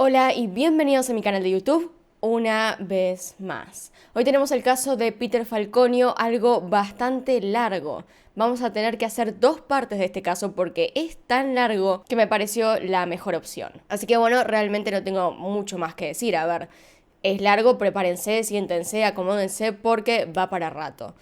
Hola y bienvenidos a mi canal de YouTube una vez más. Hoy tenemos el caso de Peter Falconio, algo bastante largo. Vamos a tener que hacer dos partes de este caso porque es tan largo que me pareció la mejor opción. Así que bueno, realmente no tengo mucho más que decir. A ver, es largo, prepárense, siéntense, acomódense porque va para rato.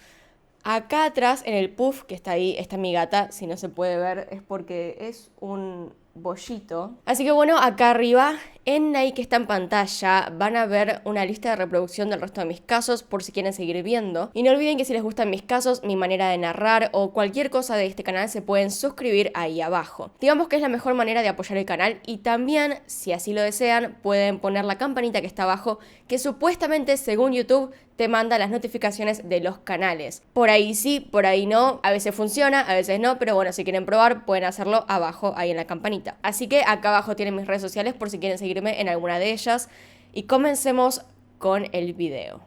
Acá atrás en el puff que está ahí, está mi gata. Si no se puede ver es porque es un bollito. Así que bueno, acá arriba, en ahí que está en pantalla, van a ver una lista de reproducción del resto de mis casos por si quieren seguir viendo. Y no olviden que si les gustan mis casos, mi manera de narrar o cualquier cosa de este canal, se pueden suscribir ahí abajo. Digamos que es la mejor manera de apoyar el canal y también, si así lo desean, pueden poner la campanita que está abajo, que supuestamente, según YouTube, te manda las notificaciones de los canales. Por ahí sí, por ahí no, a veces funciona, a veces no, pero bueno, si quieren probar, pueden hacerlo abajo, ahí en la campanita. Así que acá abajo tienen mis redes sociales por si quieren seguirme en alguna de ellas. Y comencemos con el video.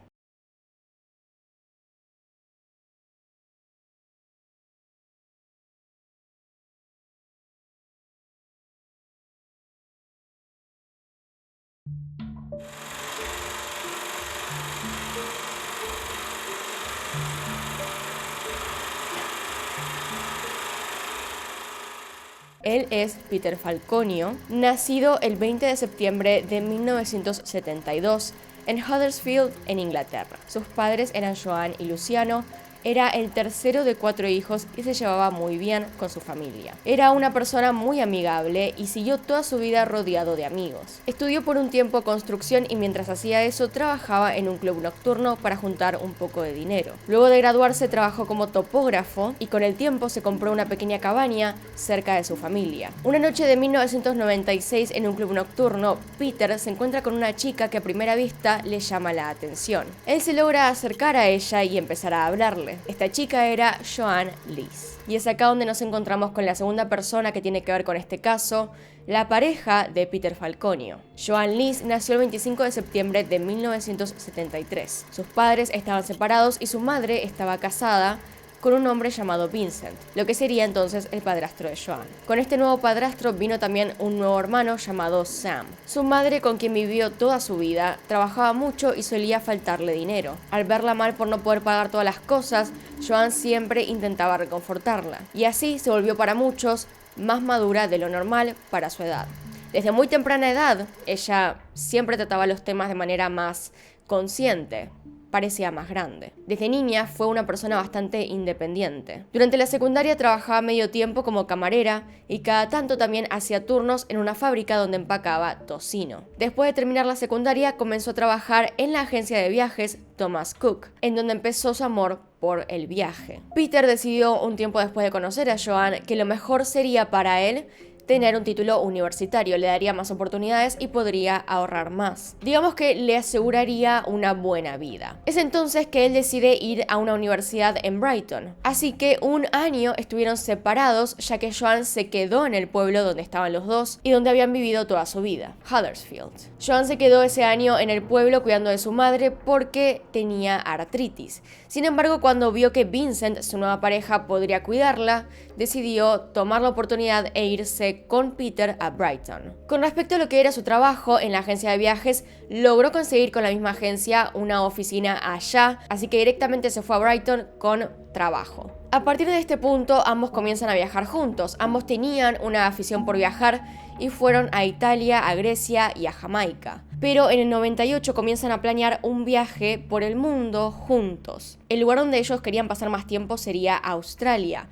Él es Peter Falconio, nacido el 20 de septiembre de 1972 en Huddersfield, en Inglaterra. Sus padres eran Joan y Luciano. Era el tercero de 4 hijos y se llevaba muy bien con su familia. Era una persona muy amigable y siguió toda su vida rodeado de amigos. Estudió por un tiempo construcción y mientras hacía eso trabajaba en un club nocturno para juntar un poco de dinero. Luego de graduarse trabajó como topógrafo y con el tiempo se compró una pequeña cabaña cerca de su familia. Una noche de 1996 en un club nocturno, Peter se encuentra con una chica que a primera vista le llama la atención. Él se logra acercar a ella y empezar a hablarle. Esta chica era Joan Lees. Y es acá donde nos encontramos con la segunda persona que tiene que ver con este caso, la pareja de Peter Falconio. Joan Lees nació el 25 de septiembre de 1973. Sus padres estaban separados y su madre estaba casada con un hombre llamado Vincent, lo que sería entonces el padrastro de Joan. Con este nuevo padrastro vino también un nuevo hermano llamado Sam. Su madre, con quien vivió toda su vida, trabajaba mucho y solía faltarle dinero. Al verla mal por no poder pagar todas las cosas, Joan siempre intentaba reconfortarla. Y así se volvió para muchos más madura de lo normal para su edad. Desde muy temprana edad, ella siempre trataba los temas de manera más consciente. Parecía más grande. Desde niña fue una persona bastante independiente. Durante la secundaria trabajaba medio tiempo como camarera y cada tanto también hacía turnos en una fábrica donde empacaba tocino. Después de terminar la secundaria comenzó a trabajar en la agencia de viajes Thomas Cook, en donde empezó su amor por el viaje. Peter decidió un tiempo después de conocer a Joan que lo mejor sería para él tener un título universitario, le daría más oportunidades y podría ahorrar más. Digamos que le aseguraría una buena vida. Es entonces que él decide ir a una universidad en Brighton. Así que un año estuvieron separados, ya que Joan se quedó en el pueblo donde estaban los dos y donde habían vivido toda su vida, Huddersfield. Joan se quedó ese año en el pueblo cuidando de su madre porque tenía artritis. Sin embargo, cuando vio que Vincent, su nueva pareja, podría cuidarla, decidió tomar la oportunidad e irse con Peter a Brighton. Con respecto a lo que era su trabajo en la agencia de viajes, logró conseguir con la misma agencia una oficina allá, así que directamente se fue a Brighton con trabajo. A partir de este punto, ambos comienzan a viajar juntos. Ambos tenían una afición por viajar y fueron a Italia, a Grecia y a Jamaica. Pero en el 98 comienzan a planear un viaje por el mundo juntos. El lugar donde ellos querían pasar más tiempo sería Australia.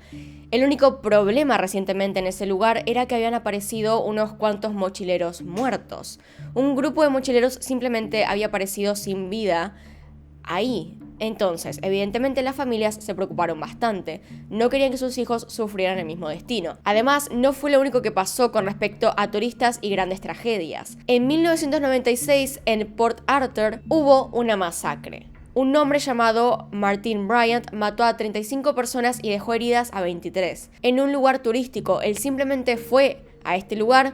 El único problema recientemente en ese lugar era que habían aparecido unos cuantos mochileros muertos. Un grupo de mochileros simplemente había aparecido sin vida ahí. Entonces, evidentemente las familias se preocuparon bastante. No querían que sus hijos sufrieran el mismo destino. Además, no fue lo único que pasó con respecto a turistas y grandes tragedias. En 1996, en Port Arthur, hubo una masacre. Un hombre llamado Martin Bryant mató a 35 personas y dejó heridas a 23. En un lugar turístico, él simplemente fue a este lugar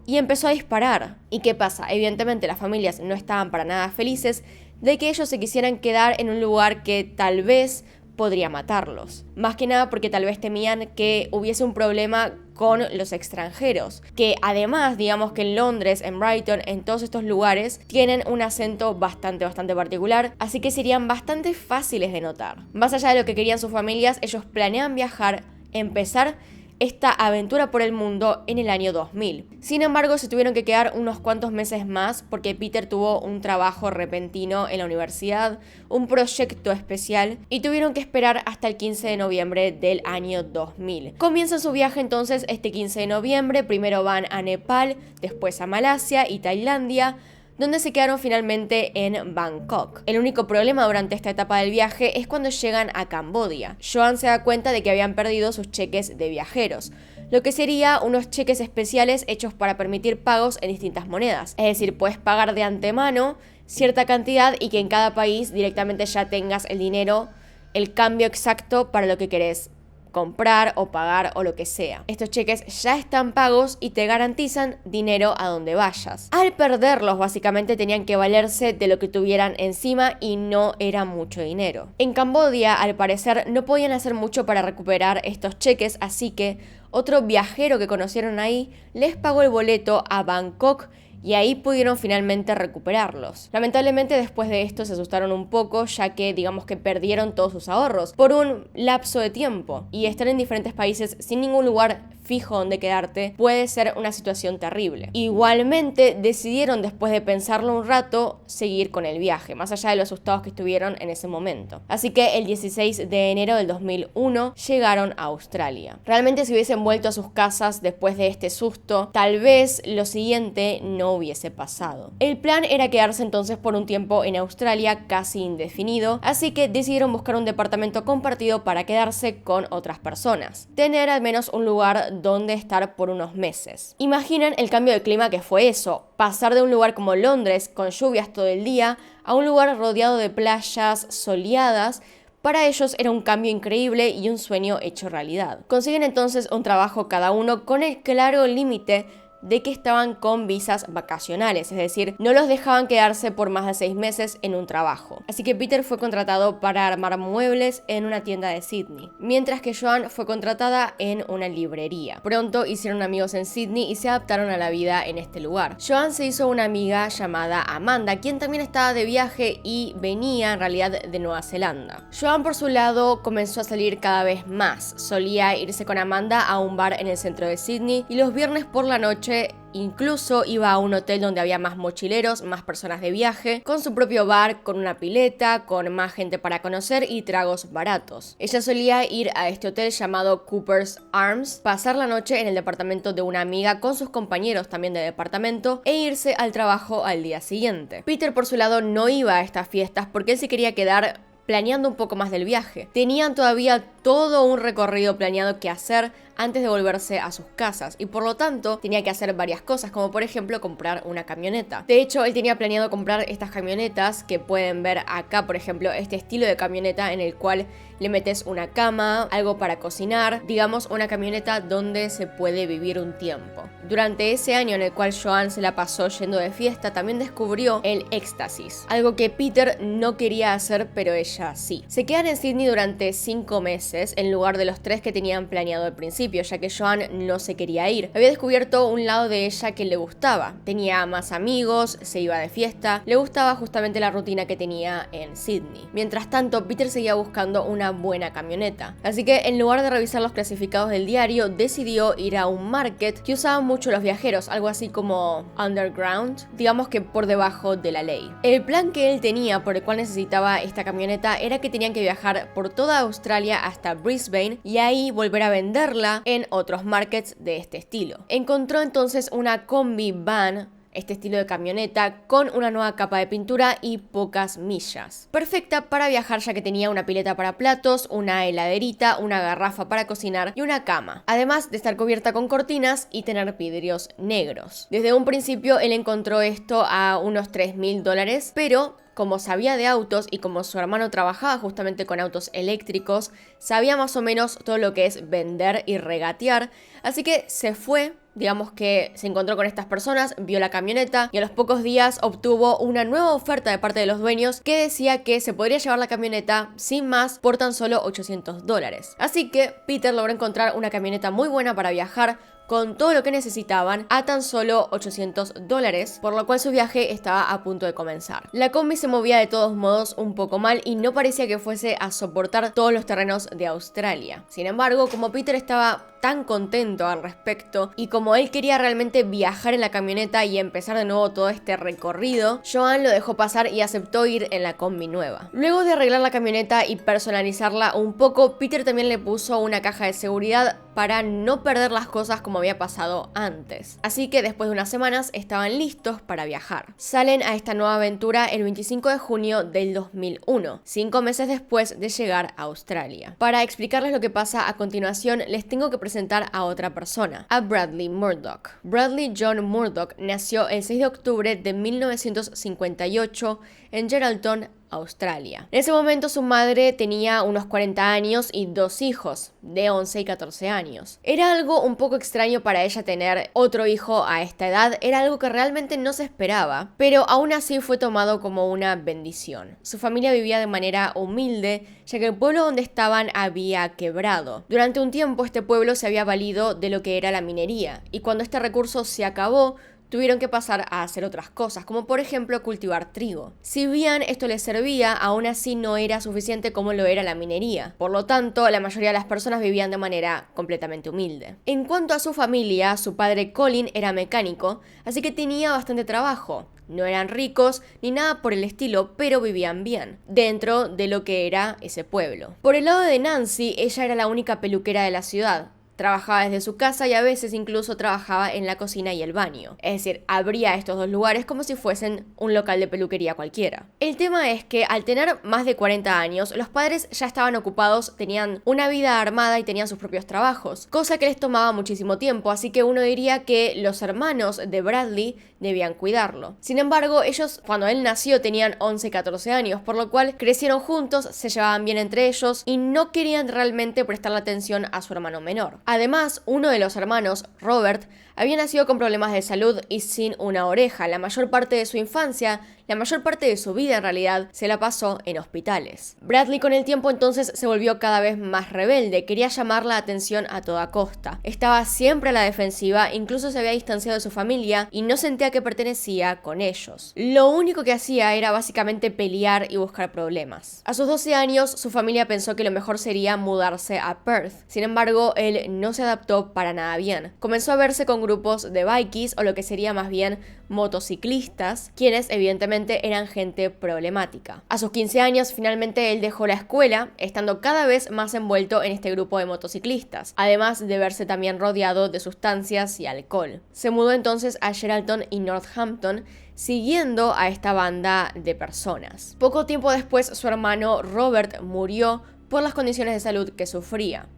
y empezó a disparar. ¿Y qué pasa? Evidentemente las familias no estaban para nada felices de que ellos se quisieran quedar en un lugar que tal vez podría matarlos. Más que nada porque tal vez temían que hubiese un problema con los extranjeros, que además, digamos que en Londres, en Brighton, en todos estos lugares, tienen un acento bastante particular, así que serían bastante fáciles de notar. Más allá de lo que querían sus familias, ellos planean viajar, empezar esta aventura por el mundo en el año 2000. Sin embargo, se tuvieron que quedar unos cuantos meses más porque Peter tuvo un trabajo repentino en la universidad, un proyecto especial, y tuvieron que esperar hasta el 15 de noviembre del año 2000. Comienzan su viaje entonces este 15 de noviembre, primero van a Nepal, después a Malasia y Tailandia, donde se quedaron finalmente en Bangkok. El único problema durante esta etapa del viaje es cuando llegan a Camboya. Joan se da cuenta de que habían perdido sus cheques de viajeros, lo que sería unos cheques especiales hechos para permitir pagos en distintas monedas. Es decir, puedes pagar de antemano cierta cantidad y que en cada país directamente ya tengas el dinero, el cambio exacto para lo que querés comprar o pagar o lo que sea. Estos cheques ya están pagos y te garantizan dinero a donde vayas. Al perderlos, básicamente tenían que valerse de lo que tuvieran encima y no era mucho dinero. En Camboya, al parecer, no podían hacer mucho para recuperar estos cheques, así que otro viajero que conocieron ahí les pagó el boleto a Bangkok y ahí pudieron finalmente recuperarlos. Lamentablemente después de esto se asustaron un poco, ya que digamos que perdieron todos sus ahorros por un lapso de tiempo, y estar en diferentes países sin ningún lugar fijo donde quedarte puede ser una situación terrible. Igualmente decidieron, después de pensarlo un rato, seguir con el viaje, más allá de los asustados que estuvieron en ese momento. Así que el 16 de enero del 2001 llegaron a Australia. Realmente si hubiesen vuelto a sus casas después de este susto, tal vez lo siguiente no hubiese pasado. El plan era quedarse entonces por un tiempo en Australia casi indefinido, así que decidieron buscar un departamento compartido para quedarse con otras personas. Tener al menos un lugar donde estar por unos meses. Imaginen el cambio de clima que fue eso, pasar de un lugar como Londres, con lluvias todo el día, a un lugar rodeado de playas soleadas. Para ellos era un cambio increíble y un sueño hecho realidad. Consiguen entonces un trabajo cada uno con el claro límite de que estaban con visas vacacionales, es decir, no los dejaban quedarse por más de 6 meses en un trabajo. Así que Peter fue contratado para armar muebles en una tienda de Sydney, mientras que Joan fue contratada en una librería. Pronto hicieron amigos en Sydney y se adaptaron a la vida en este lugar. Joan se hizo una amiga llamada Amanda, quien también estaba de viaje y venía en realidad de Nueva Zelanda. Joan, por su lado, comenzó a salir cada vez más. Solía irse con Amanda a un bar en el centro de Sydney y los viernes por la noche incluso iba a un hotel donde había más mochileros, más personas de viaje, con su propio bar, con una pileta, con más gente para conocer y tragos baratos. Ella solía ir a este hotel llamado Cooper's Arms, pasar la noche en el departamento de una amiga con sus compañeros también de departamento e irse al trabajo al día siguiente. Peter, por su lado, no iba a estas fiestas porque él se quería quedar planeando un poco más del viaje. Tenían todavía todo un recorrido planeado que hacer antes de volverse a sus casas y por lo tanto tenía que hacer varias cosas, como por ejemplo comprar una camioneta. De hecho, él tenía planeado comprar estas camionetas que pueden ver acá, por ejemplo, este estilo de camioneta en el cual le metes una cama, algo para cocinar, digamos una camioneta donde se puede vivir un tiempo. Durante ese año en el cual Joan se la pasó yendo de fiesta, también descubrió el éxtasis, algo que Peter no quería hacer, pero ella sí. Se quedan en Sydney durante 5 meses en lugar de los 3 que tenían planeado al principio, ya que Joan no se quería ir. Había descubierto un lado de ella que le gustaba. Tenía más amigos, se iba de fiesta, le gustaba justamente la rutina que tenía en Sydney. Mientras tanto, Peter seguía buscando una buena camioneta. Así que en lugar de revisar los clasificados del diario, decidió ir a un market que usaban mucho los viajeros, algo así como underground, digamos que por debajo de la ley. El plan que él tenía por el cual necesitaba esta camioneta era que tenían que viajar por toda Australia hasta Brisbane y ahí volver a venderla en otros markets de este estilo. Encontró entonces una combi van, este estilo de camioneta, con una nueva capa de pintura y pocas millas. Perfecta para viajar ya que tenía una pileta para platos, una heladerita, una garrafa para cocinar y una cama. Además de estar cubierta con cortinas y tener vidrios negros. Desde un principio él encontró esto a unos $3,000, pero como sabía de autos y como su hermano trabajaba justamente con autos eléctricos, sabía más o menos todo lo que es vender y regatear, así que se fue. Digamos que se encontró con estas personas, vio la camioneta y a los pocos días obtuvo una nueva oferta de parte de los dueños que decía que se podría llevar la camioneta sin más por tan solo $800. Así que Peter logró encontrar una camioneta muy buena para viajar, con todo lo que necesitaban a tan solo $800, por lo cual su viaje estaba a punto de comenzar. La combi se movía de todos modos un poco mal y no parecía que fuese a soportar todos los terrenos de Australia. Sin embargo, como Peter estaba tan contento al respecto y como él quería realmente viajar en la camioneta y empezar de nuevo todo este recorrido, Joan lo dejó pasar y aceptó ir en la combi nueva. Luego de arreglar la camioneta y personalizarla un poco, Peter también le puso una caja de seguridad para no perder las cosas como había pasado antes. Así que después de unas semanas estaban listos para viajar. Salen a esta nueva aventura el 25 de junio del 2001, 5 meses después de llegar a Australia. Para explicarles lo que pasa a continuación, les tengo que presentar a otra persona, a Bradley Murdoch. Bradley John Murdoch nació el 6 de octubre de 1958 en Geraldton, Australia. En ese momento su madre tenía unos 40 años y 2 hijos, de 11 y 14 años. Era algo un poco extraño para ella tener otro hijo a esta edad, era algo que realmente no se esperaba, pero aún así fue tomado como una bendición. Su familia vivía de manera humilde, ya que el pueblo donde estaban había quebrado. Durante un tiempo este pueblo se había valido de lo que era la minería, y cuando este recurso se acabó, tuvieron que pasar a hacer otras cosas, como por ejemplo cultivar trigo. Si bien esto les servía, aún así no era suficiente como lo era la minería. Por lo tanto, la mayoría de las personas vivían de manera completamente humilde. En cuanto a su familia, su padre Colin era mecánico, así que tenía bastante trabajo. No eran ricos ni nada por el estilo, pero vivían bien, dentro de lo que era ese pueblo. Por el lado de Nancy, ella era la única peluquera de la ciudad. Trabajaba desde su casa y a veces incluso trabajaba en la cocina y el baño. Es decir, abría estos dos lugares como si fuesen un local de peluquería cualquiera. El tema es que al tener más de 40 años, los padres ya estaban ocupados, tenían una vida armada y tenían sus propios trabajos, cosa que les tomaba muchísimo tiempo, así que uno diría que los hermanos de Bradley debían cuidarlo. Sin embargo, ellos cuando él nació tenían 11 y 14 años, por lo cual crecieron juntos, se llevaban bien entre ellos y no querían realmente prestarle atención a su hermano menor. Además, uno de los hermanos, Robert, había nacido con problemas de salud y sin una oreja. La mayor parte de su infancia, la mayor parte de su vida en realidad, se la pasó en hospitales. Bradley con el tiempo entonces se volvió cada vez más rebelde, quería llamar la atención a toda costa. Estaba siempre a la defensiva, incluso se había distanciado de su familia y no sentía que pertenecía con ellos. Lo único que hacía era básicamente pelear y buscar problemas. A sus 12 años, su familia pensó que lo mejor sería mudarse a Perth. Sin embargo, él no se adaptó para nada bien. Comenzó a verse con grupos de bikies, o lo que sería más bien motociclistas, quienes evidentemente eran gente problemática. A sus 15 años finalmente él dejó la escuela, estando cada vez más envuelto en este grupo de motociclistas, además de verse también rodeado de sustancias y alcohol. Se mudó entonces a Geraldton y Northampton, siguiendo a esta banda de personas. Poco tiempo después su hermano Robert murió por las condiciones de salud que sufría.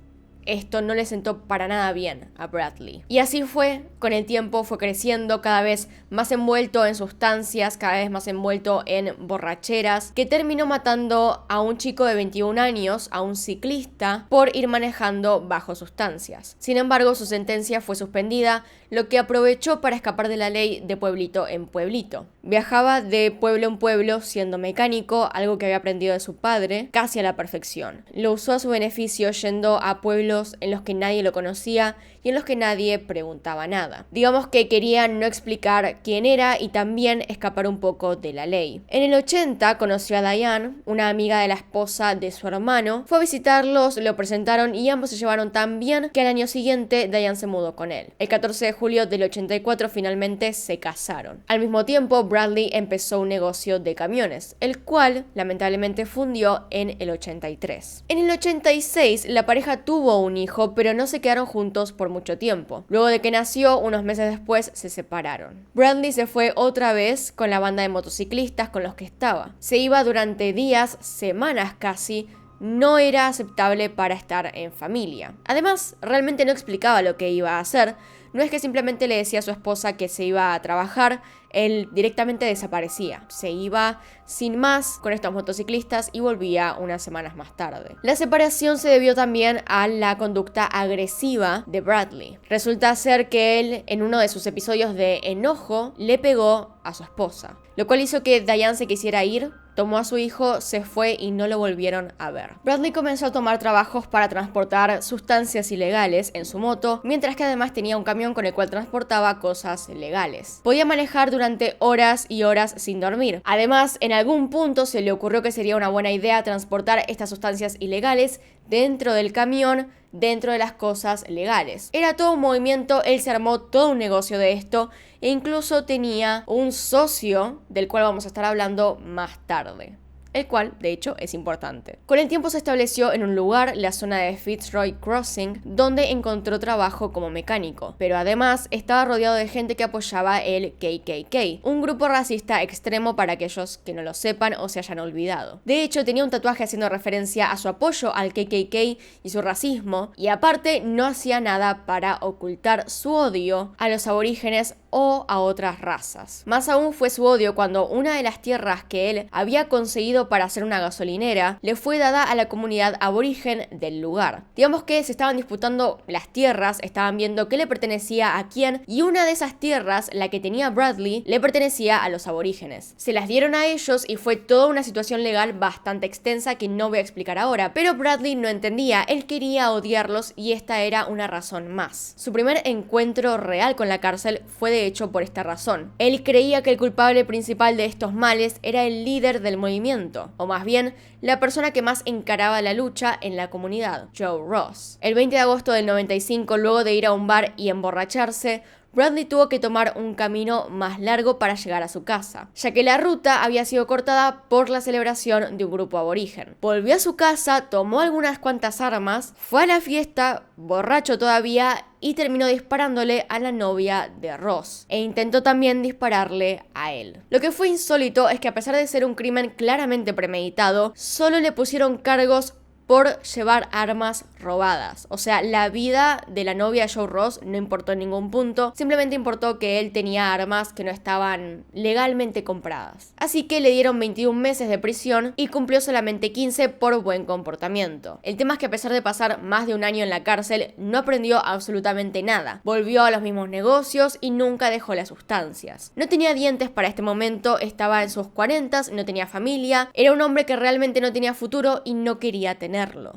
Esto no le sentó para nada bien a Bradley. Y así fue, con el tiempo fue creciendo, cada vez más envuelto en sustancias, cada vez más envuelto en borracheras, que terminó matando a un chico de 21 años, a un ciclista, por ir manejando bajo sustancias. Sin embargo, su sentencia fue suspendida, lo que aprovechó para escapar de la ley de pueblito en pueblito. Viajaba de pueblo en pueblo siendo mecánico, algo que había aprendido de su padre, casi a la perfección. Lo usó a su beneficio yendo a pueblos en los que nadie lo conocía y en los que nadie preguntaba nada. Digamos que quería no explicar quién era y también escapar un poco de la ley. En el 80 conoció a Diane, una amiga de la esposa de su hermano, fue a visitarlos, lo presentaron y ambos se llevaron tan bien que al año siguiente Diane se mudó con él. El 14 de julio del 84 finalmente se casaron. Al mismo tiempo, Bradley empezó un negocio de camiones, el cual lamentablemente fundió en el 83. En el 86 la pareja tuvo un hijo, pero no se quedaron juntos por mucho tiempo. Luego de que nació, unos meses después se separaron. Bradley se fue otra vez con la banda de motociclistas con los que estaba. Se iba durante días, semanas casi. No era aceptable para estar en familia. Además, realmente no explicaba lo que iba a hacer. No es que simplemente le decía a su esposa que se iba a trabajar, él directamente desaparecía. Se iba sin más con estos motociclistas y volvía unas semanas más tarde. La separación se debió también a la conducta agresiva de Bradley. Resulta ser que él, en uno de sus episodios de enojo, le pegó a su esposa, lo cual hizo que Diane se quisiera ir, tomó a su hijo, se fue y no lo volvieron a ver. Bradley comenzó a tomar trabajos para transportar sustancias ilegales en su moto, mientras que además tenía un camión con el cual transportaba cosas legales. Podía manejar durante horas y horas sin dormir. Además, en algún punto se le ocurrió que sería una buena idea transportar estas sustancias ilegales dentro del camión, dentro de las cosas legales. Era todo un movimiento, él se armó todo un negocio de esto e incluso tenía un socio del cual vamos a estar hablando más tarde, el cual, de hecho, es importante. Con el tiempo se estableció en un lugar, la zona de Fitzroy Crossing, donde encontró trabajo como mecánico, pero además estaba rodeado de gente que apoyaba el KKK, un grupo racista extremo para aquellos que no lo sepan o se hayan olvidado. De hecho, tenía un tatuaje haciendo referencia a su apoyo al KKK y su racismo, y aparte no hacía nada para ocultar su odio a los aborígenes o a otras razas. Más aún fue su odio cuando una de las tierras que él había conseguido para hacer una gasolinera le fue dada a la comunidad aborigen del lugar. Digamos que se estaban disputando las tierras, estaban viendo qué le pertenecía a quién, y una de esas tierras, la que tenía Bradley, le pertenecía a los aborígenes. Se las dieron a ellos y fue toda una situación legal bastante extensa que no voy a explicar ahora, pero Bradley no entendía, él quería odiarlos y esta era una razón más. Su primer encuentro real con la cárcel fue de hecho por esta razón. Él creía que el culpable principal de estos males era el líder del movimiento, o más bien, la persona que más encaraba la lucha en la comunidad, Joe Ross. El 20 de agosto del 95, luego de ir a un bar y emborracharse, Bradley tuvo que tomar un camino más largo para llegar a su casa, ya que la ruta había sido cortada por la celebración de un grupo aborigen. Volvió a su casa, tomó algunas cuantas armas, fue a la fiesta, borracho todavía, y terminó disparándole a la novia de Ross, e intentó también dispararle a él. Lo que fue insólito es que a pesar de ser un crimen claramente premeditado, solo le pusieron cargos por llevar armas robadas. O sea, la vida de la novia de Joe Ross no importó en ningún punto, simplemente importó que él tenía armas que no estaban legalmente compradas. Así que le dieron 21 meses de prisión y cumplió solamente 15 por buen comportamiento. El tema es que a pesar de pasar más de un año en la cárcel, no aprendió absolutamente nada. Volvió a los mismos negocios y nunca dejó las sustancias. No tenía dientes para este momento, estaba en sus 40s, no tenía familia, era un hombre que realmente no tenía futuro y no quería tenerlo.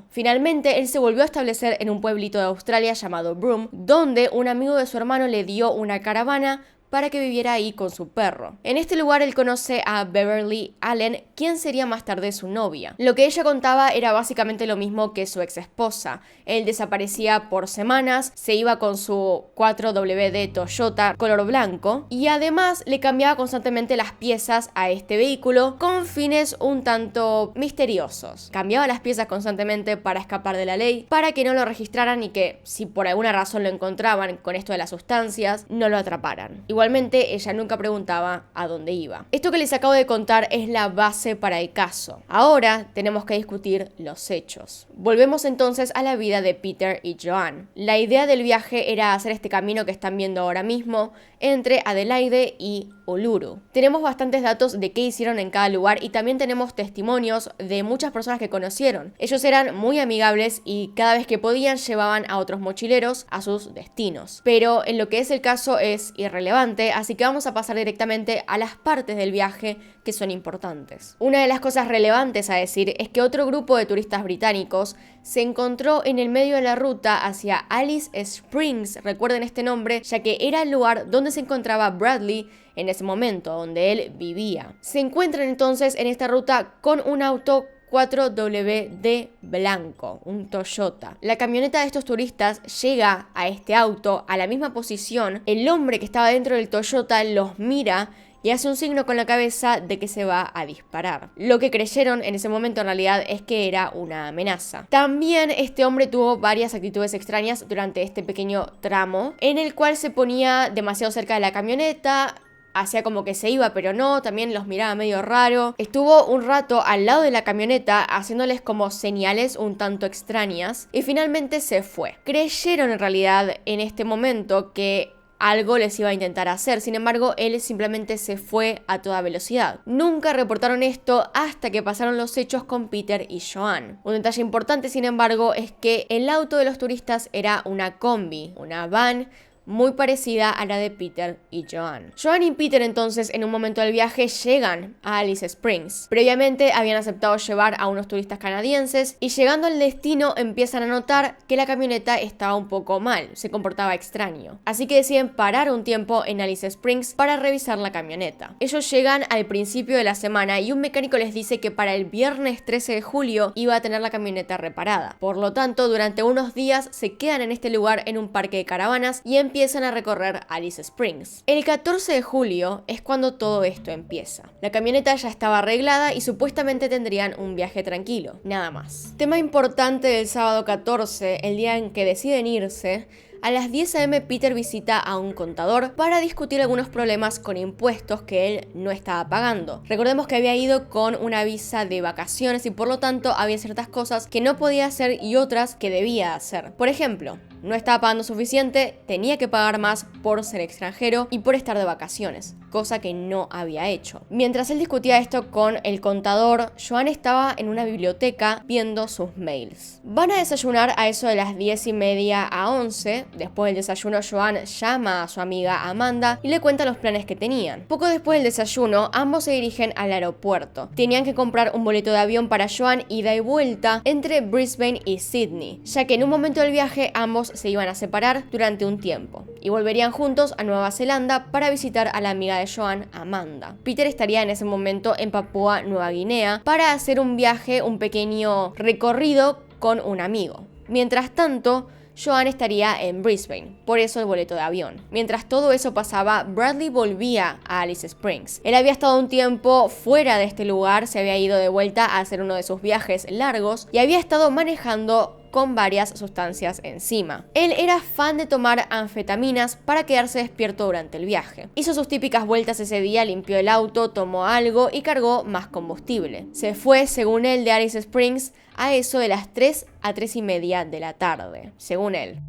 Finalmente, él se volvió a establecer en un pueblito de Australia llamado Broome, donde un amigo de su hermano le dio una caravana para que viviera ahí con su perro. En este lugar él conoce a Beverly Allen, quien sería más tarde su novia. Lo que ella contaba era básicamente lo mismo que su ex esposa. Él desaparecía por semanas, se iba con su 4WD Toyota color blanco y además le cambiaba constantemente las piezas a este vehículo con fines un tanto misteriosos. Cambiaba las piezas constantemente para escapar de la ley, para que no lo registraran y que si por alguna razón lo encontraban con esto de las sustancias, no lo atraparan. Igualmente, ella nunca preguntaba a dónde iba. Esto que les acabo de contar es la base para el caso. Ahora tenemos que discutir los hechos. Volvemos entonces a la vida de Peter y Joanne. La idea del viaje era hacer este camino que están viendo ahora mismo entre Adelaide y Uluru. Tenemos bastantes datos de qué hicieron en cada lugar y también tenemos testimonios de muchas personas que conocieron. Ellos eran muy amigables y cada vez que podían llevaban a otros mochileros a sus destinos. Pero en lo que es el caso es irrelevante, así que vamos a pasar directamente a las partes del viaje que son importantes. Una de las cosas relevantes a decir es que otro grupo de turistas británicos se encontró en el medio de la ruta hacia Alice Springs, recuerden este nombre, ya que era el lugar donde se encontraba Bradley en ese momento, donde él vivía. Se encuentran entonces en esta ruta con un auto 4WD blanco, un Toyota. La camioneta de estos turistas llega a este auto a la misma posición. El hombre que estaba dentro del Toyota los mira y hace un signo con la cabeza de que se va a disparar. Lo que creyeron en ese momento en realidad es que era una amenaza. También este hombre tuvo varias actitudes extrañas durante este pequeño tramo, en el cual se ponía demasiado cerca de la camioneta, hacía como que se iba, pero no, también los miraba medio raro. Estuvo un rato al lado de la camioneta haciéndoles como señales un tanto extrañas y finalmente se fue. Creyeron en realidad en este momento que algo les iba a intentar hacer. Sin embargo, él simplemente se fue a toda velocidad. Nunca reportaron esto hasta que pasaron los hechos con Peter y Joan. Un detalle importante, sin embargo, es que el auto de los turistas era una combi, una van muy parecida a la de Peter y Joan. Joan y Peter entonces en un momento del viaje llegan a Alice Springs. Previamente habían aceptado llevar a unos turistas canadienses y llegando al destino empiezan a notar que la camioneta estaba un poco mal, se comportaba extraño. Así que deciden parar un tiempo en Alice Springs para revisar la camioneta. Ellos llegan al principio de la semana y un mecánico les dice que para el viernes 13 de julio iba a tener la camioneta reparada. Por lo tanto, durante unos días se quedan en este lugar en un parque de caravanas y empiezan a recorrer Alice Springs. El 14 de julio es cuando todo esto empieza. La camioneta ya estaba arreglada y supuestamente tendrían un viaje tranquilo, nada más. Tema importante del sábado 14, el día en que deciden irse. A las 10 a.m. Peter visita a un contador para discutir algunos problemas con impuestos que él no estaba pagando. Recordemos que había ido con una visa de vacaciones y por lo tanto había ciertas cosas que no podía hacer y otras que debía hacer. Por ejemplo, no estaba pagando suficiente, tenía que pagar más por ser extranjero y por estar de vacaciones, cosa que no había hecho. Mientras él discutía esto con el contador, Joan estaba en una biblioteca viendo sus mails. Van a desayunar a eso de las 10:30 a 11. Después del desayuno, Joan llama a su amiga Amanda y le cuenta los planes que tenían. Poco después del desayuno, ambos se dirigen al aeropuerto. Tenían que comprar un boleto de avión para Joan ida y vuelta entre Brisbane y Sydney, ya que en un momento del viaje ambos se iban a separar durante un tiempo y volverían juntos a Nueva Zelanda para visitar a la amiga de Joan, Amanda. Peter estaría en ese momento en Papúa Nueva Guinea para hacer un viaje, un pequeño recorrido con un amigo. Mientras tanto, Joan estaría en Brisbane, por eso el boleto de avión. Mientras todo eso pasaba, Bradley volvía a Alice Springs. Él había estado un tiempo fuera de este lugar, se había ido de vuelta a hacer uno de sus viajes largos y había estado manejando con varias sustancias encima. Él era fan de tomar anfetaminas para quedarse despierto durante el viaje. Hizo sus típicas vueltas ese día, limpió el auto, tomó algo y cargó más combustible. Se fue, según él, de Alice Springs a eso de las 3 a 3:30 de la tarde, según él.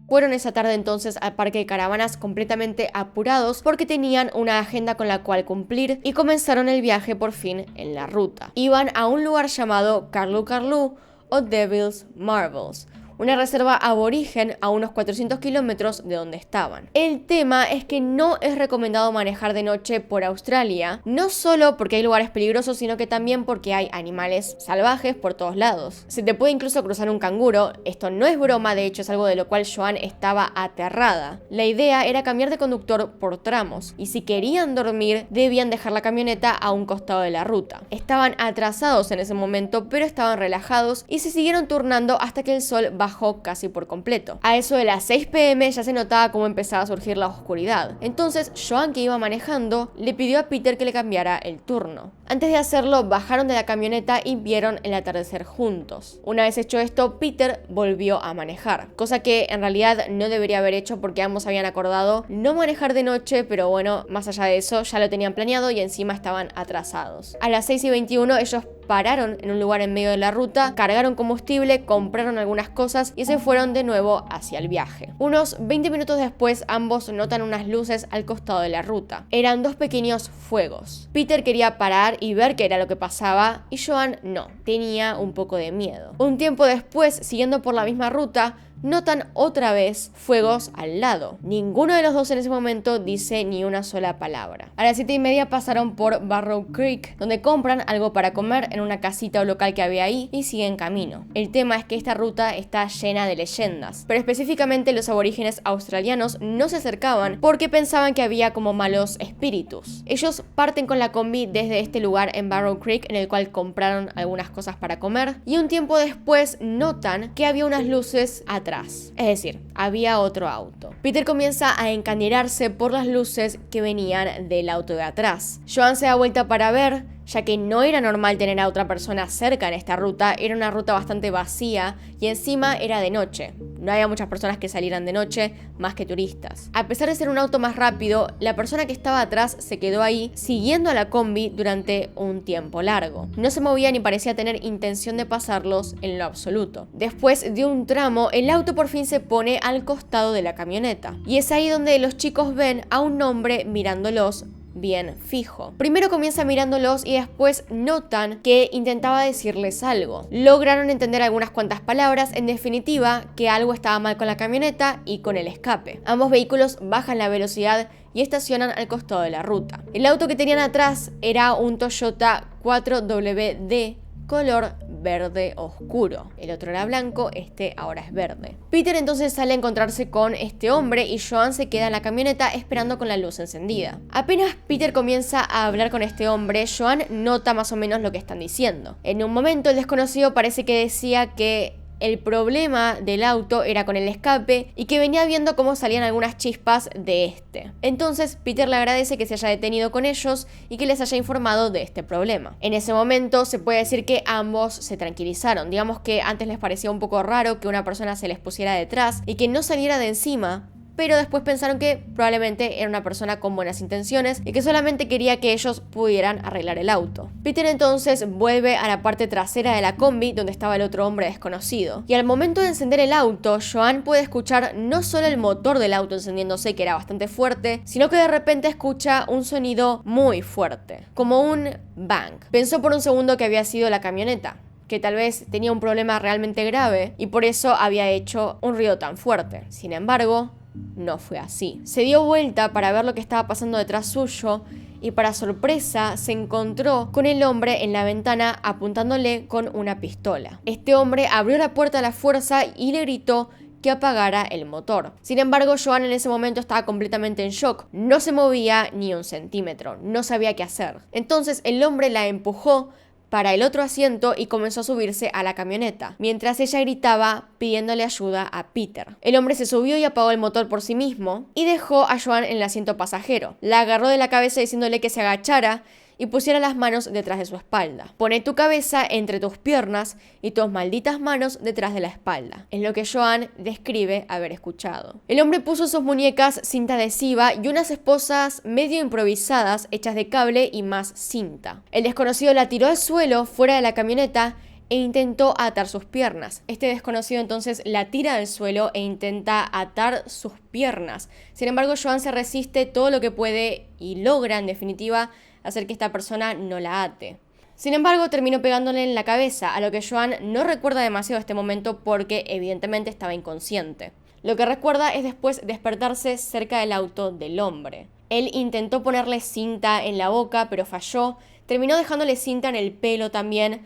Fueron esa tarde entonces al parque de caravanas completamente apurados porque tenían una agenda con la cual cumplir y comenzaron el viaje por fin en la ruta. Iban a un lugar llamado Karlu Karlu o Devil's Marbles, una reserva aborigen a unos 400 kilómetros de donde estaban. El tema es que no es recomendado manejar de noche por Australia, no solo porque hay lugares peligrosos, sino que también porque hay animales salvajes por todos lados. Se te puede incluso cruzar un canguro, esto no es broma, de hecho es algo de lo cual Joan estaba aterrada. La idea era cambiar de conductor por tramos, y si querían dormir, debían dejar la camioneta a un costado de la ruta. Estaban atrasados en ese momento, pero estaban relajados y se siguieron turnando hasta que el sol bajó casi por completo. A eso de las 6 p.m. ya se notaba cómo empezaba a surgir la oscuridad. Entonces, Joan, que iba manejando, le pidió a Peter que le cambiara el turno. Antes de hacerlo, bajaron de la camioneta y vieron el atardecer juntos. Una vez hecho esto, Peter volvió a manejar, cosa que en realidad no debería haber hecho porque ambos habían acordado no manejar de noche, pero bueno, más allá de eso, ya lo tenían planeado y encima estaban atrasados. A las 6:21 ellos pararon en un lugar en medio de la ruta, cargaron combustible, compraron algunas cosas y se fueron de nuevo hacia el viaje. Unos 20 minutos después, ambos notan unas luces al costado de la ruta. Eran dos pequeños fuegos. Peter quería parar y ver qué era lo que pasaba y Joan no, tenía un poco de miedo. Un tiempo después, siguiendo por la misma ruta, notan otra vez fuegos al lado. Ninguno de los dos en ese momento dice ni una sola palabra. A las 7:30 pasaron por Barrow Creek, donde compran algo para comer en una casita o local que había ahí y siguen camino. El tema es que esta ruta está llena de leyendas, pero específicamente los aborígenes australianos no se acercaban porque pensaban que había como malos espíritus. Ellos parten con la combi desde este lugar en Barrow Creek, en el cual compraron algunas cosas para comer, y un tiempo después notan que había unas luces atrás. Es decir, había otro auto. Peter comienza a encandilarse por las luces que venían del auto de atrás. Joan se da vuelta para ver, ya que no era normal tener a otra persona cerca en esta ruta, era una ruta bastante vacía y encima era de noche, No había muchas personas que salieran de noche, más que turistas. A pesar de ser un auto más rápido, la persona que estaba atrás se quedó ahí, siguiendo a la combi durante un tiempo largo. No se movía ni parecía tener intención de pasarlos en lo absoluto. Después de un tramo, el auto por fin se pone al costado de la camioneta. Y es ahí donde los chicos ven a un hombre mirándolos bien fijo. Primero comienza mirándolos y después notan que intentaba decirles algo. Lograron entender algunas cuantas palabras, en definitiva, que algo estaba mal con la camioneta y con el escape. Ambos vehículos bajan la velocidad y estacionan al costado de la ruta. El auto que tenían atrás era un Toyota 4WD color verde oscuro. El otro era blanco, este ahora es verde. Peter entonces sale a encontrarse con este hombre y Joan se queda en la camioneta esperando con la luz encendida. Apenas Peter comienza a hablar con este hombre, Joan nota más o menos lo que están diciendo. En un momento el desconocido parece que decía que el problema del auto era con el escape y que venía viendo cómo salían algunas chispas de este. Entonces Peter le agradece que se haya detenido con ellos y que les haya informado de este problema. En ese momento se puede decir que ambos se tranquilizaron. Digamos que antes les parecía un poco raro que una persona se les pusiera detrás y que no saliera de encima, pero después pensaron que probablemente era una persona con buenas intenciones y que solamente quería que ellos pudieran arreglar el auto. Peter entonces vuelve a la parte trasera de la combi donde estaba el otro hombre desconocido. Y al momento de encender el auto, Joan puede escuchar no solo el motor del auto encendiéndose, que era bastante fuerte, sino que de repente escucha un sonido muy fuerte, como un bang. Pensó por un segundo que había sido la camioneta, que tal vez tenía un problema realmente grave y por eso había hecho un ruido tan fuerte. Sin embargo, no fue así. Se dio vuelta para ver lo que estaba pasando detrás suyo y para sorpresa se encontró con el hombre en la ventana apuntándole con una pistola. Este hombre abrió la puerta a la fuerza y le gritó que apagara el motor. Sin embargo, Joan en ese momento estaba completamente en shock. No se movía ni un centímetro, no sabía qué hacer. Entonces el hombre la empujó para el otro asiento y comenzó a subirse a la camioneta, mientras ella gritaba pidiéndole ayuda a Peter. El hombre se subió y apagó el motor por sí mismo y dejó a Joan en el asiento pasajero. La agarró de la cabeza diciéndole que se agachara y pusiera las manos detrás de su espalda. Pone tu cabeza entre tus piernas y tus malditas manos detrás de la espalda. Es lo que Joan describe haber escuchado. El hombre puso sus muñecas cinta adhesiva y unas esposas medio improvisadas hechas de cable y más cinta. El desconocido la tiró al suelo fuera de la camioneta e intentó atar sus piernas. Este desconocido entonces la tira al suelo e intenta atar sus piernas. Sin embargo, Joan se resiste todo lo que puede y logra, en definitiva, hacer que esta persona no la ate. Sin embargo, terminó pegándole en la cabeza, a lo que Joan no recuerda demasiado este momento porque evidentemente estaba inconsciente. Lo que recuerda es después despertarse cerca del auto del hombre. Él intentó ponerle cinta en la boca, pero falló. Terminó dejándole cinta en el pelo también.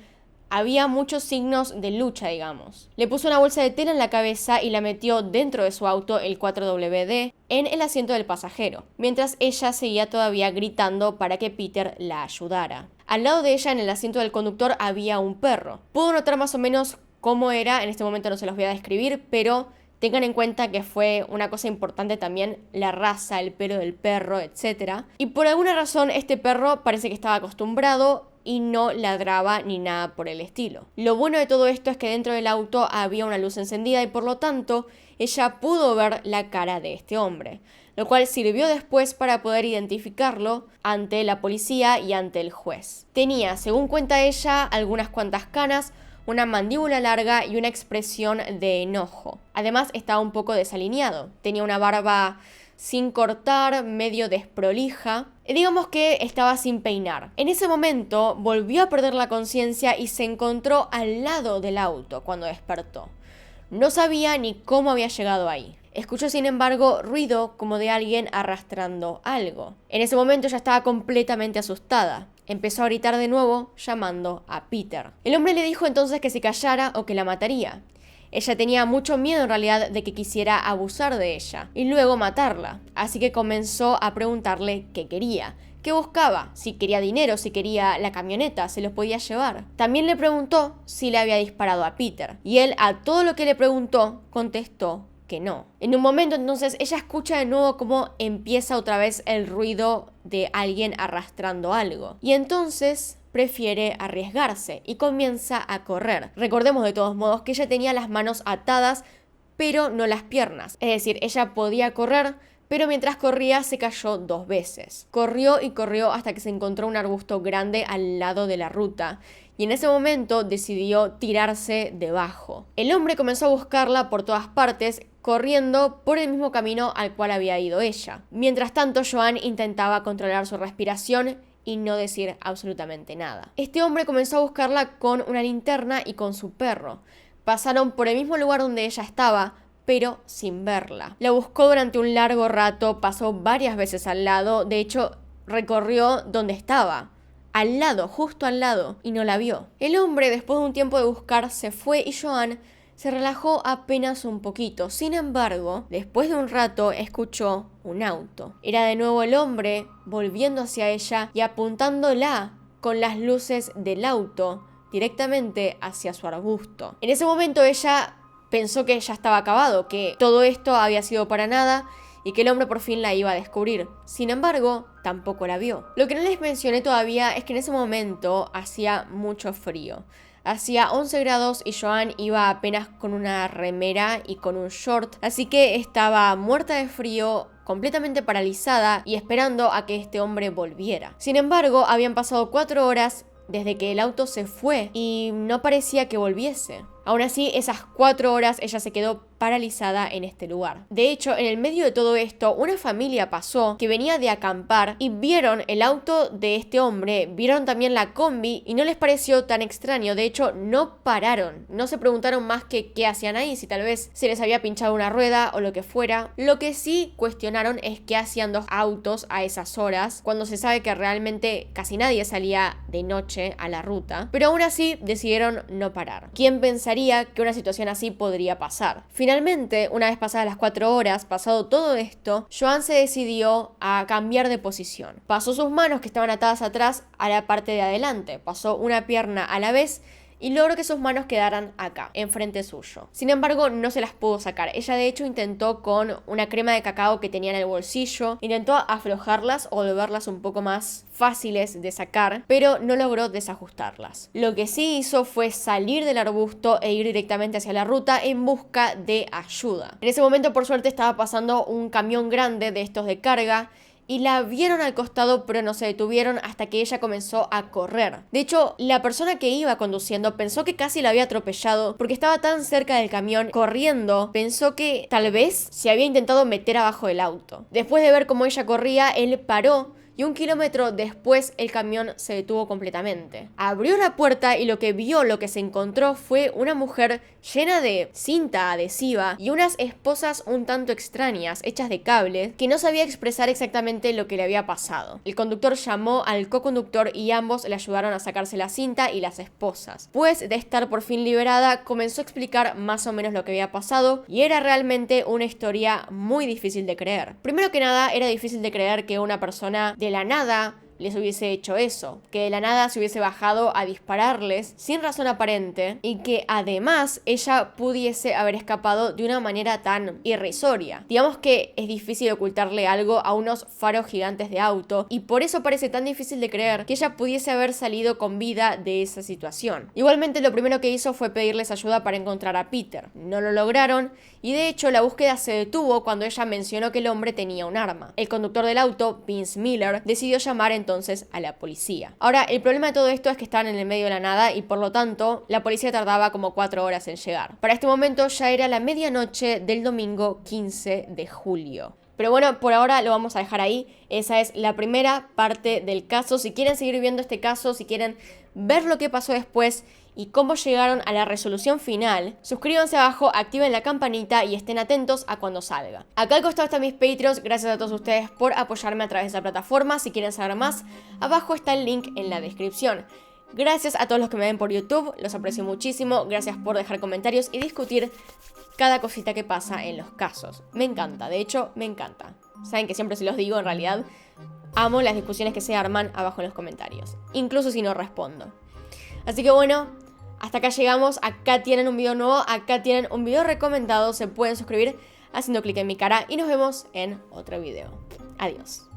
Había muchos signos de lucha, digamos. Le puso una bolsa de tela en la cabeza y la metió dentro de su auto, el 4WD, en el asiento del pasajero, mientras ella seguía todavía gritando para que Peter la ayudara. Al lado de ella, en el asiento del conductor, había un perro. Pudo notar más o menos cómo era, en este momento no se los voy a describir, pero tengan en cuenta que fue una cosa importante también la raza, el pelo del perro, etc. Y por alguna razón este perro parece que estaba acostumbrado y no ladraba ni nada por el estilo. Lo bueno de todo esto es que dentro del auto había una luz encendida y por lo tanto ella pudo ver la cara de este hombre, lo cual sirvió después para poder identificarlo ante la policía y ante el juez. Tenía, según cuenta ella, algunas cuantas canas, una mandíbula larga y una expresión de enojo. Además estaba un poco desalineado, tenía una barba sin cortar, medio desprolija. Digamos que estaba sin peinar. En ese momento volvió a perder la conciencia y se encontró al lado del auto cuando despertó. No sabía ni cómo había llegado ahí. Escuchó, sin embargo, ruido como de alguien arrastrando algo. En ese momento ya estaba completamente asustada. Empezó a gritar de nuevo, llamando a Peter. El hombre le dijo entonces que se callara o que la mataría. Ella tenía mucho miedo en realidad de que quisiera abusar de ella y luego matarla, así que comenzó a preguntarle qué quería, qué buscaba, si quería dinero, si quería la camioneta, se los podía llevar. También le preguntó si le había disparado a Peter y él a todo lo que le preguntó contestó que no. En un momento entonces ella escucha de nuevo cómo empieza otra vez el ruido de alguien arrastrando algo y entonces prefiere arriesgarse y comienza a correr. Recordemos de todos modos que ella tenía las manos atadas, pero no las piernas. Es decir, ella podía correr, pero mientras corría se cayó 2 veces. Corrió y corrió hasta que se encontró un arbusto grande al lado de la ruta, y en ese momento decidió tirarse debajo. El hombre comenzó a buscarla por todas partes, corriendo por el mismo camino al cual había ido ella. Mientras tanto, Joan intentaba controlar su respiración y no decir absolutamente nada. Este hombre comenzó a buscarla con una linterna y con su perro. Pasaron por el mismo lugar donde ella estaba, pero sin verla. La buscó durante un largo rato, pasó varias veces al lado, de hecho recorrió donde estaba, al lado, justo al lado, y no la vio. El hombre, después de un tiempo de buscar, se fue y Joan se relajó apenas un poquito. Sin embargo, después de un rato escuchó un auto. Era de nuevo el hombre volviendo hacia ella y apuntándola con las luces del auto directamente hacia su arbusto. En ese momento ella pensó que ya estaba acabado, que todo esto había sido para nada y que el hombre por fin la iba a descubrir. Sin embargo, tampoco la vio. Lo que no les mencioné todavía es que en ese momento hacía mucho frío. Hacía 11 grados y Joan iba apenas con una remera y con un short, así que estaba muerta de frío, completamente paralizada y esperando a que este hombre volviera. Sin embargo, habían pasado 4 horas desde que el auto se fue y no parecía que volviese. Aún así, esas 4 horas ella se quedó paralizada en este lugar. De hecho, en el medio de todo esto, una familia pasó que venía de acampar y vieron el auto de este hombre, vieron también la combi y no les pareció tan extraño. De hecho, no pararon, no se preguntaron más que qué hacían ahí, si tal vez se les había pinchado una rueda o lo que fuera. Lo que sí cuestionaron es qué hacían 2 autos a esas horas, cuando se sabe que realmente casi nadie salía de noche a la ruta. Pero aún así decidieron no parar. ¿Quién pensaría que una situación así podría pasar? Finalmente, una vez pasadas las 4 horas, pasado todo esto, Joan se decidió a cambiar de posición. Pasó sus manos, que estaban atadas atrás, a la parte de adelante. Pasó una pierna a la vez y logró que sus manos quedaran acá, enfrente suyo. Sin embargo, no se las pudo sacar. Ella de hecho intentó con una crema de cacao que tenía en el bolsillo, intentó aflojarlas o volverlas un poco más fáciles de sacar, pero no logró desajustarlas. Lo que sí hizo fue salir del arbusto e ir directamente hacia la ruta en busca de ayuda. En ese momento, por suerte, estaba pasando un camión grande de estos de carga y la vieron al costado, pero no se detuvieron hasta que ella comenzó a correr. De hecho, la persona que iba conduciendo pensó que casi la había atropellado porque estaba tan cerca del camión corriendo, pensó que tal vez se había intentado meter abajo del auto. Después de ver cómo ella corría, él paró y 1 kilómetro después el camión se detuvo completamente. Abrió la puerta y lo que se encontró fue una mujer llena de cinta adhesiva y unas esposas un tanto extrañas, hechas de cables, que no sabía expresar exactamente lo que le había pasado. El conductor llamó al coconductor y ambos le ayudaron a sacarse la cinta y las esposas. Después de estar por fin liberada, comenzó a explicar más o menos lo que había pasado y era realmente una historia muy difícil de creer. Primero que nada, era difícil de creer que una persona de la nada les hubiese hecho eso, que de la nada se hubiese bajado a dispararles sin razón aparente y que además ella pudiese haber escapado de una manera tan irrisoria. Digamos que es difícil ocultarle algo a unos faros gigantes de auto y por eso parece tan difícil de creer que ella pudiese haber salido con vida de esa situación. Igualmente, lo primero que hizo fue pedirles ayuda para encontrar a Peter. No lo lograron y de hecho la búsqueda se detuvo cuando ella mencionó que el hombre tenía un arma. El conductor del auto, Vince Miller, decidió llamar entonces a la policía. Ahora, el problema de todo esto es que estaban en el medio de la nada y por lo tanto la policía tardaba como 4 horas en llegar. Para este momento ya era la medianoche del domingo 15 de julio. Pero bueno, por ahora lo vamos a dejar ahí. Esa es la primera parte del caso. Si quieren seguir viendo este caso, si quieren ver lo que pasó después y cómo llegaron a la resolución final, suscríbanse abajo, activen la campanita y estén atentos a cuando salga. Acá al costado están mis Patreons, gracias a todos ustedes por apoyarme a través de esa plataforma. Si quieren saber más, abajo está el link en la descripción. Gracias a todos los que me ven por YouTube, los aprecio muchísimo. Gracias por dejar comentarios y discutir cada cosita que pasa en los casos. Me encanta, de hecho, me encanta. Saben que siempre se los digo, en realidad amo las discusiones que se arman abajo en los comentarios, incluso si no respondo. Así que bueno, hasta acá llegamos. Acá tienen un video nuevo, acá tienen un video recomendado. Se pueden suscribir haciendo clic en mi cara y nos vemos en otro video. Adiós.